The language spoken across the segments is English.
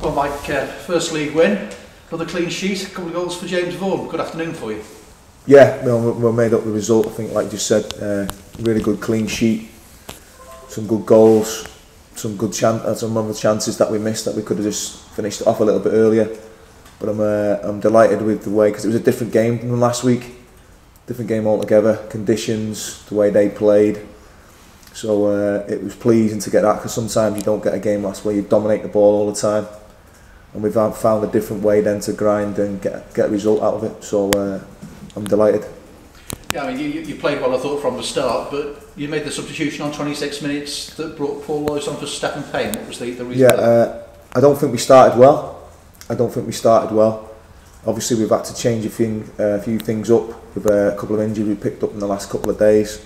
Well, Mike, first league win, another clean sheet, a couple of goals for James Vaughan. Good afternoon for you. Yeah, we made up the result. I think, like you said, really good clean sheet, some good goals, some other chances that we missed that we could have just finished it off a little bit earlier. But I'm delighted with the way, because it was a different game than last week, different game altogether. Conditions, the way they played. So it was pleasing to get that, because sometimes you don't get a game last where you dominate the ball all the time, and we've found a different way then to grind and get a result out of it. So I'm delighted. Yeah, I mean, you played well, I thought, from the start, but you made the substitution on 26 minutes that brought Paul Lewis on for Stephen Payne. What was the reason? Yeah, I don't think we started well. Obviously, we've had to change a few things up with a couple of injuries we picked up in the last couple of days.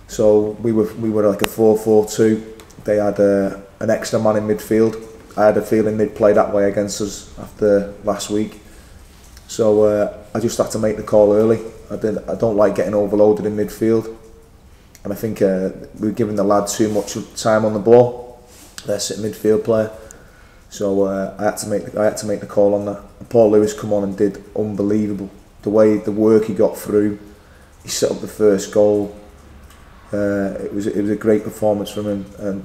So we were like a 4-4-2. They had an extra man in midfield. I had a feeling they'd play that way against us after last week. So I just had to make the call early. I don't like getting overloaded in midfield, and I think we were giving the lad too much time on the ball. Their sitting midfield player. So I had to make the call on that. And Paul Lewis come on and did unbelievable. The work he got through. He set up the first goal. It was a great performance from him. And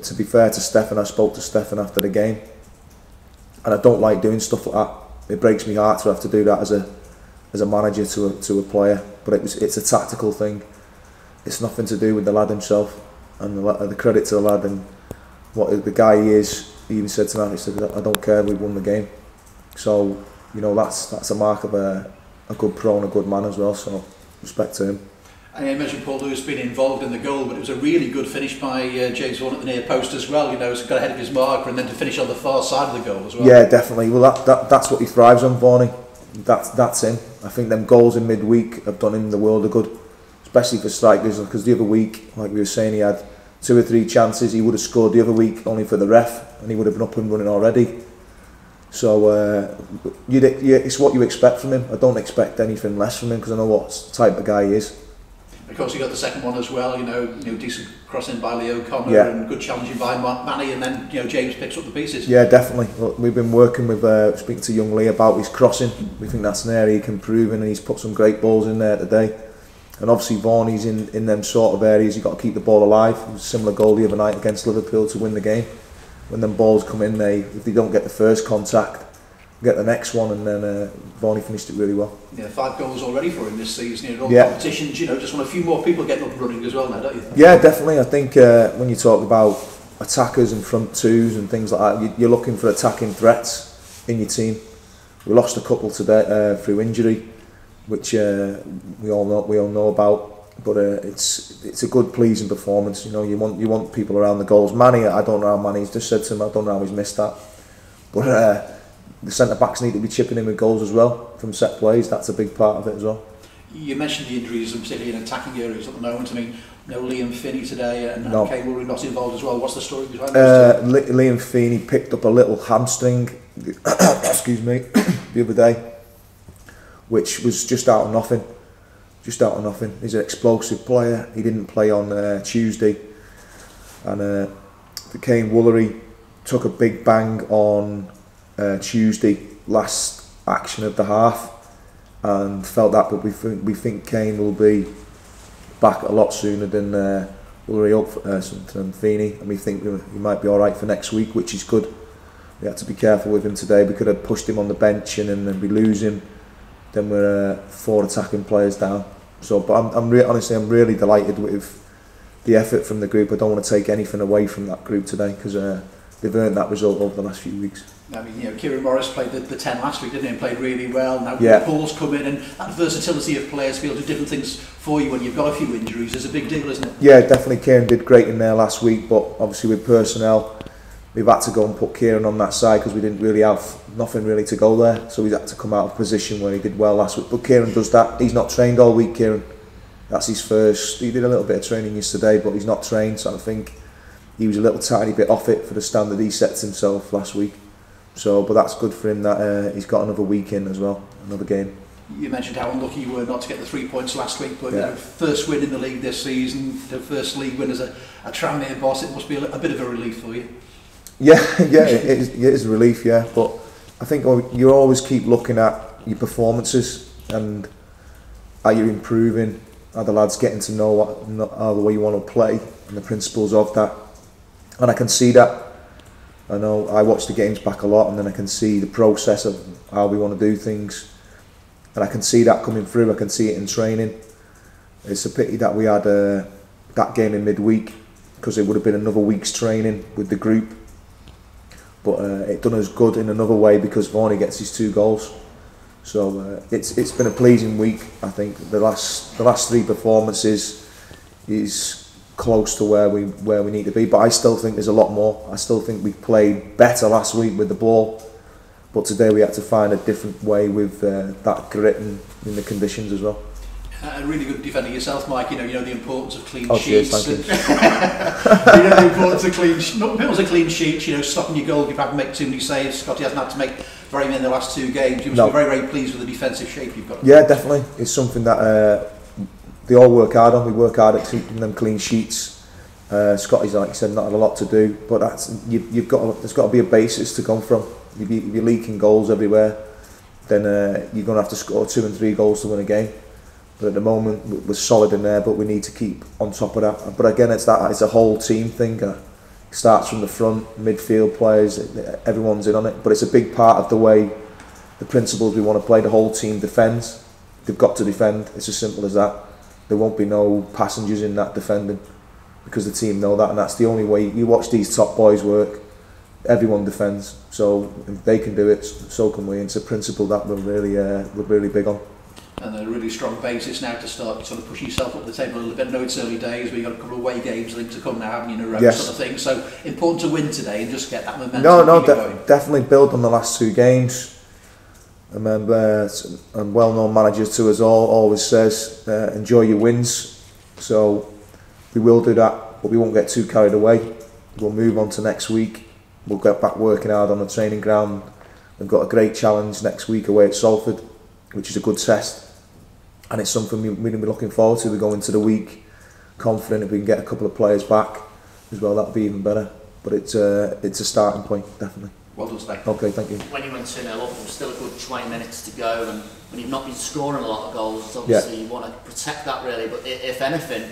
to be fair to Stefan, I spoke to Stefan after the game, and I don't like doing stuff like that. It breaks my heart to have to do that as a manager to a player. But it's a tactical thing. It's nothing to do with the lad himself. And the credit to the lad and what the guy he is. He even said to me, he said, "I don't care, we won the game." So that's a mark of a good pro and a good man as well. So respect to him. And you mentioned Paul Lewis being involved in the goal, but it was a really good finish by James Vaughan at the near post as well. You know, so got ahead of his marker and then to finish on the far side of the goal as well. Yeah, definitely. Well, that's what he thrives on, Vaughanie. That's him. I think them goals in midweek have done him the world of good, especially for strikers. Because the other week, like we were saying, he had 2 or 3 chances. He would have scored the other week only for the ref, and he would have been up and running already. So it's what you expect from him. I don't expect anything less from him, because I know what type of guy he is. Of course, you got the second one as well. You know, decent crossing by Leo Connor and good challenging by Manny, and then James picks up the pieces. Yeah, definitely. Well, we've been working with speaking to young Lee about his crossing. We think that's an area he can improve in, and he's put some great balls in there today. And obviously Vaughan, he's in them sort of areas. You've got to keep the ball alive. It was a similar goal the other night against Liverpool to win the game. When them balls come in, if they don't get the first contact, get the next one, and then Vaughan finished it really well. Yeah, 5 goals already for him this season. All competitions, just want a few more people getting up and running as well now, don't you? Yeah, definitely. I think when you talk about attackers and front twos and things like that, you're looking for attacking threats in your team. We lost a couple today through injury, which we all know about. But it's a good, pleasing performance. You want people around the goals. Manny, I don't know how Manny's just said to him. I don't know how he's missed that. But the centre backs need to be chipping in with goals as well from set plays. That's a big part of it as well. You mentioned the injuries, and particularly in attacking areas at the moment. I mean, Liam Finney today and Kane Woolry not involved as well. What's the story behind those two? Liam Finney picked up a little hamstring, excuse me, the other day, which was just out of nothing. He's an explosive player. He didn't play on Tuesday, and the Kane Woolry took a big bang on Tuesday, last action of the half, and felt that, but we think Kane will be back a lot sooner than Woolry and Feeney, and we think he might be alright for next week, which is good. We had to be careful with him today. We could have pushed him on the bench and then we lose him. Then we're 4 attacking players down. So, but honestly, I'm really delighted with the effort from the group. I don't want to take anything away from that group today, because they've earned that result over the last few weeks. I mean, Kieran Morris played the 10 last week, didn't he? And played really well. Now Paul's come in, and that versatility of players to be able to do different things for you when you've got a few injuries is a big deal, isn't it? Yeah, definitely. Kieran did great in there last week, but obviously with personnel, we've had to go and put Kieran on that side because we didn't really have nothing really to go there. So we had to come out of position where he did well last week. But Kieran does that. He's not trained all week, Kieran. That's his first. He did a little bit of training yesterday, but he's not trained. So I think he was a little tiny bit off it for the standard he sets himself last week. So, but that's good for him that he's got another week in as well, another game. You mentioned how unlucky you were not to get the 3 points last week, but first win in the league this season, the first league win as a Tranmere boss, it must be a bit of a relief for you. Yeah, it is a relief, yeah. But I think you always keep looking at your performances and are you improving? Are the lads getting to know how the way you want to play and the principles of that? And I can see that. I know I watch the games back a lot, and then I can see the process of how we want to do things, and I can see that coming through. I can see it in training. It's a pity that we had that game in midweek, because it would have been another week's training with the group. But it done us good in another way because Varney gets his 2 goals. So it's been a pleasing week. I think the last 3 performances is close to where we need to be, but I still think there's a lot more. I still think we played better last week with the ball, but today we had to find a different way with that grit and in the conditions as well. Really good defending yourself, Mike. You know the importance of clean sheets. Cheers, you know the importance of clean sheets. You know, stopping your goal if you haven't made too many saves. Scotty hasn't had to make very many in the last 2 games. You must be very pleased with the defensive shape you've got. Yeah, definitely. It's something that they all work hard on. We work hard at keeping them clean sheets. Scotty's, like you said, not had a lot to do, but there's got to be a basis to come from. If you're leaking goals everywhere, then you're going to have to score 2 and 3 goals to win a game. But at the moment, we're solid in there, but we need to keep on top of that. But again, it's a whole team thing. It starts from the front, midfield players, everyone's in on it. But it's a big part of the way, the principles we want to play. The whole team defends. They've got to defend. It's as simple as that. There won't be no passengers in that defending, because the team know that, and that's the only way. You watch these top boys work, everyone defends. So if they can do it, so can we. And it's a principle that we're really big on. And a really strong basis now to start sort of pushing yourself up the table a little bit. I know it's early days, but you've got a couple of away games linked to come now, haven't you, in a row, yes. sort of thing. So important to win today and just get that momentum. Definitely build on the last 2 games. I remember a well-known manager to us all always says, enjoy your wins. So we will do that, but we won't get too carried away. We'll move on to next week. We'll get back working hard on the training ground. We've got a great challenge next week away at Salford, which is a good test. And it's something we're going to be looking forward to. We go into the week confident if we can get a couple of players back as well, that'll be even better. But it's a starting point, definitely. Well done, Steve. Okay, thank you. When you went 2-0 up, there was still a good 20 minutes to go, and when you've not been scoring a lot of goals, obviously you want to protect that really. But if anything,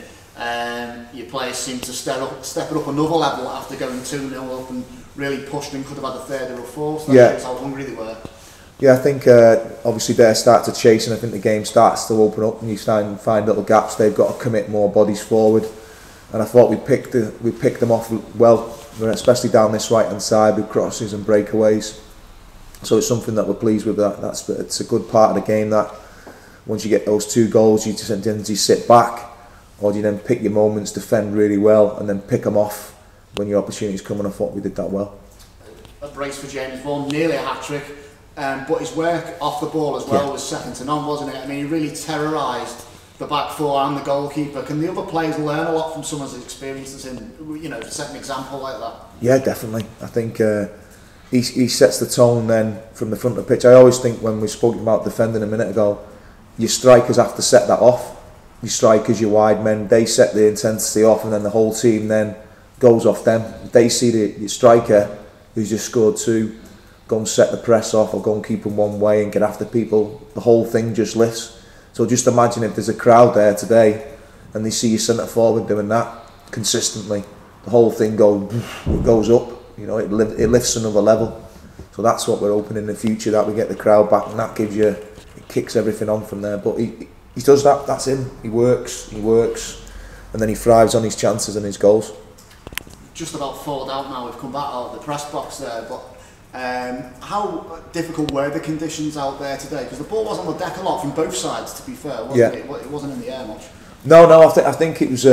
your players seem to step it up another level after going 2-0 up and really pushed and could have had a third or a fourth. So that shows how hungry they were. Yeah, I think obviously they start to chase, and I think the game starts to open up and you find little gaps. They've got to commit more bodies forward, and I thought we picked them off well, especially down this right hand side with crosses and breakaways. So it's something that we're pleased with. It's a good part of the game that once you get those 2 goals, you just tend to sit back, or do you then pick your moments, defend really well, and then pick them off when your opportunities come. And I thought we did that well. A brace for James Vaughan, nearly a hat-trick. But his work off the ball as well was second to none, wasn't it? I mean, he really terrorised the back 4 and the goalkeeper. Can the other players learn a lot from some of his experiences in, set an example like that? Yeah, definitely. I think he sets the tone then from the front of the pitch. I always think when we spoke about defending a minute ago, your strikers have to set that off. Your strikers, your wide men, they set the intensity off, and then the whole team then goes off them. They see the striker who's just scored 2 go and set the press off, or go and keep them one way and get after people. The whole thing just lifts. So just imagine if there's a crowd there today and they see your centre forward doing that consistently, the whole thing goes up. It lifts another level. So that's what we're hoping in the future, that we get the crowd back, and that it kicks everything on from there. But he does that. That's him. He works, and then he thrives on his chances and his goals. Just about fallen out now. We've come back out of the press box there, but. How difficult were the conditions out there today? Because the ball was on the deck a lot from both sides, to be fair, wasn't it? It wasn't in the air much. No, I think it was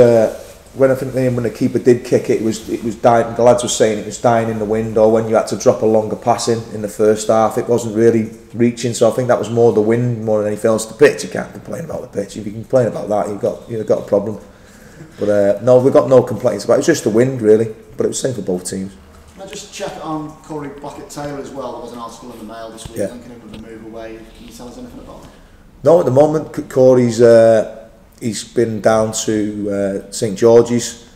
when the keeper did kick it, it was dying. The lads were saying it was dying in the wind, or when you had to drop a longer pass in the first half, it wasn't really reaching. So I think that was more the wind more than anything else. The pitch, you can't complain about the pitch. If you complain about that, you've got a problem. But no, we've got no complaints about it. It was just the wind really, but it was the same for both teams. Can I just check on Corey Blackett-Taylor as well? There was an article in the Mail this week linking him with the move away. Can you tell us anything about that? No, at the moment, Corey's he's been down to St George's.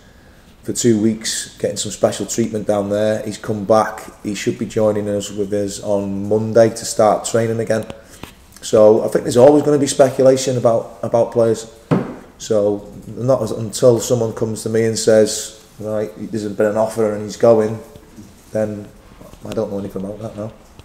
for 2 weeks, getting some special treatment down there. He's come back. He should be joining us on Monday to start training again. So I think there's always going to be speculation about players. So not until someone comes to me and says, right, there's been an offer and he's going, then I don't know anything about that now.